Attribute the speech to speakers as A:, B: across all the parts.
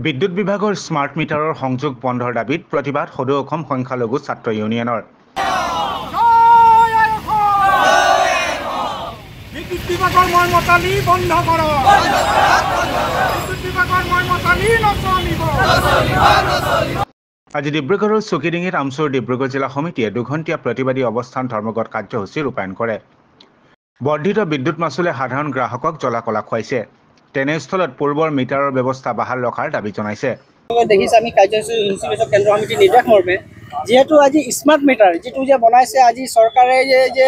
A: বিদ্যুৎ বিভাগৰ স্মাৰ্ট মিটাৰৰ সংযোগ বন্ধৰ দাবীত প্ৰতিবাদ সদৌ অসম সংখ্যালঘু ছাত্ৰ ইউনিয়নৰ।
B: বিদ্যুৎ বিভাগৰ মৰ্মতালি বন্ধ কৰক। বিদ্যুৎ বিভাগৰ মৰ্মতালি নচলিব।
A: আজি ডিব্ৰুগড়ৰ চকিডিঙিত আমচুৰ ডিব্ৰুগড় জিলা সমিতিয়ে দুঘণ্টীয়া প্ৰতিবাদী অৱস্থান ধৰ্মঘট কাৰ্যসূচী ৰূপায়ণ কৰে। বৰ্ধিত বিদ্যুৎ মাচুলে সাধাৰণ গ্ৰাহকক জ্বলা-কলা খুৱাইছে। তেনেস্থলত পূৰ্বৰ মিটাৰৰ ব্যৱস্থা বাহাল ৰখাৰ দাবী জনাইছে।
C: দেখিছে আমি কাৰ্যসূচী কেন্দ্ৰ সমিতিৰ নিৰ্দেশ মৰ্মে যিহেতু আজি স্মাৰ্ট মিটাৰ যিটো যে বনাইছে, আজি চৰকাৰে যে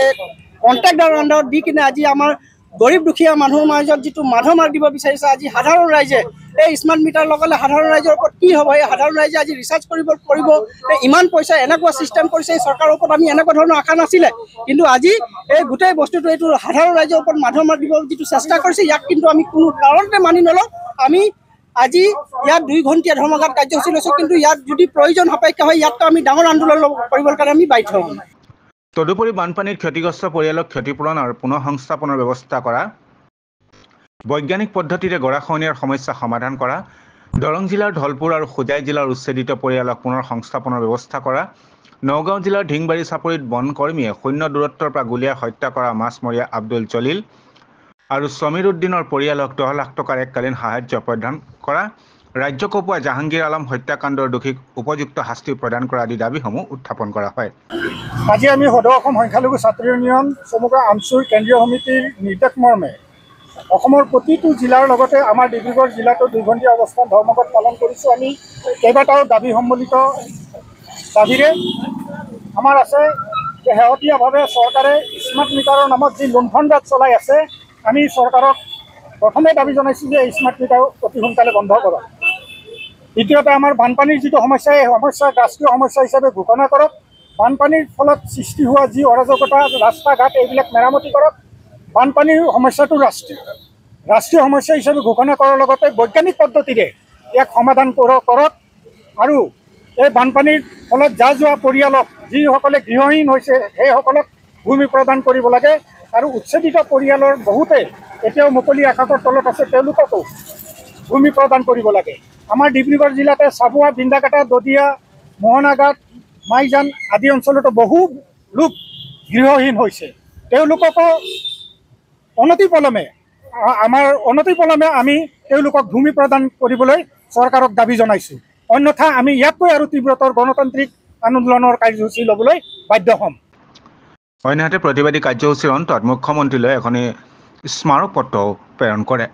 C: কণ্ট্ৰেক্টৰ আণ্ডাৰত দি কিনে আজি আমাৰ গৰীব দুখীয়া মানুহৰ মাজত যিটো মাধমাৰ দিব বিচাৰিছে, আজি সাধাৰণ ৰাইজে এই স্মাৰ্ট মিটাৰ লগালে সাধাৰণ ৰাইজৰ ওপৰত কি হ'ব? এই সাধাৰণ ৰাইজে আজি ৰিচাৰ্জ কৰিব ইমান পইচা এনেকুৱা চিষ্টেম কৰিছে এই চৰকাৰৰ ওপৰত আমি এনেকুৱা ধৰণৰ আশা নাছিলে। কিন্তু আজি এই গোটেই বস্তুটো এইটো সাধাৰণ ৰাইজৰ ওপৰত মাধমাৰ দিব যিটো চেষ্টা কৰিছে, ইয়াক কিন্তু আমি কোনো কাৰণতে মানি নলওঁ। আমি আজি ইয়াত 2 ঘণ্টীয়া ধৰ্মঘট কাৰ্যসূচী লৈছোঁ, কিন্তু ইয়াত যদি প্ৰয়োজন সাপেক্ষ হয় ইয়াততো আমি ডাঙৰ আন্দোলন কৰিবৰ কাৰণে আমি বাধ্য হ'ম।
A: তদুপৰি বানপানীত ক্ষতিগ্ৰস্ত পৰিয়ালক ক্ষতিপূৰণ আৰু পুনঃ সংস্থাপনৰ ব্যৱস্থা কৰা, বৈজ্ঞানিক পদ্ধতিৰে গৰাখহনীয়াৰ সমস্যা সমাধান কৰা, দৰং জিলাৰ ধলপুৰ আৰু হোজাই জিলাৰ উচ্ছেদিত পৰিয়ালক পুনৰ সংস্থাপনৰ ব্যৱস্থা কৰা, নগাঁও জিলাৰ ঢিংবাৰী চাপৰিত বনকৰ্মীয়ে শূন্য দূৰত্বৰ পৰা গুলীয়াই হত্যা কৰা মাছমৰীয়া আব্দুল জলিল আৰু সমীৰ উদ্দিনৰ পৰিয়ালক 10 লাখ টকাৰ এককালীন সাহায্য প্ৰদান কৰা, ৰাজ্য কঁপোৱা জাহাংগীৰ আলম হত্যাকাণ্ডৰ দোষীক উপযুক্ত শাস্তি প্ৰদান কৰা আদি দাবীসমূহ উত্থাপন কৰা হয়।
B: আজি আমি সদৌ অসম সংখ্যালঘু ছাত্ৰ ইউনিয়ন চমুকৈ আমচুৰ কেন্দ্ৰীয় সমিতিৰ নিৰ্দেশ মৰ্মে অসমৰ প্ৰতিটো জিলাৰ লগতে আমাৰ ডিব্ৰুগড় জিলাতো 2 ঘণ্টীয়া অৱস্থান ধৰ্মঘট পালন কৰিছোঁ। আমি কেইবাটাও দাবী সম্বলিত দাবীৰে আমাৰ আছে যে শেহতীয়াভাৱে চৰকাৰে স্মাৰ্ট মিটাৰৰ নামত যি লুণ্ঠনবাদ চলাই আছে, আমি চৰকাৰক প্ৰথমে দাবী জনাইছোঁ যে স্মাৰ্ট মিটাৰ অতি সোনকালে বন্ধ কৰক। দ্বিতীয়তে আমাৰ বানপানীৰ যিটো সমস্যা, এই সমস্যাক ৰাষ্ট্ৰীয় সমস্যা হিচাপে ঘোষণা কৰক। বানপানীৰ ফলত সৃষ্টি হোৱা যি অৰাজকতা, ৰাস্তা ঘাট এইবিলাক মেৰামতি কৰক। বানপানীৰ সমস্যাটো ৰাষ্ট্ৰীয় সমস্যা হিচাপে ঘোষণা কৰাৰ লগতে বৈজ্ঞানিক পদ্ধতিৰে ইয়াক সমাধান কৰক। আৰু এই বানপানীৰ ফলত যোৱা পৰিয়ালক, যিসকলে গৃহহীন হৈছে সেইসকলক ভূমি প্ৰদান কৰিব লাগে। আৰু উচ্ছেদিত পৰিয়ালৰ বহুতে এতিয়াও মুকলি আকাশৰ তলত আছে, তেওঁলোককো ভূমি প্ৰদান কৰিব লাগে। আমাৰ ডিব্ৰুগড় জিলাতে চাবুৱা, বিন্দাকাটা, দদিয়া, মোহনাঘাট, মাইজান আদি অঞ্চলতো বহু লোক গৃহহীন হৈছে। তেওঁলোককো অনতিপলমে আমি তেওঁলোকক ভূমি প্ৰদান কৰিবলৈ চৰকাৰক দাবী জনাইছোঁ। অন্যথা আমি ইয়াতকৈ আৰু তীব্ৰতৰ গণতান্ত্ৰিক আন্দোলনৰ কাৰ্যসূচী ল'বলৈ বাধ্য হ'ম।
A: অন্যহাতে প্ৰতিবাদী কাৰ্যসূচীৰ অন্তত মুখ্যমন্ত্ৰীলৈ এখন স্মাৰক পত্ৰও প্ৰেৰণ কৰে।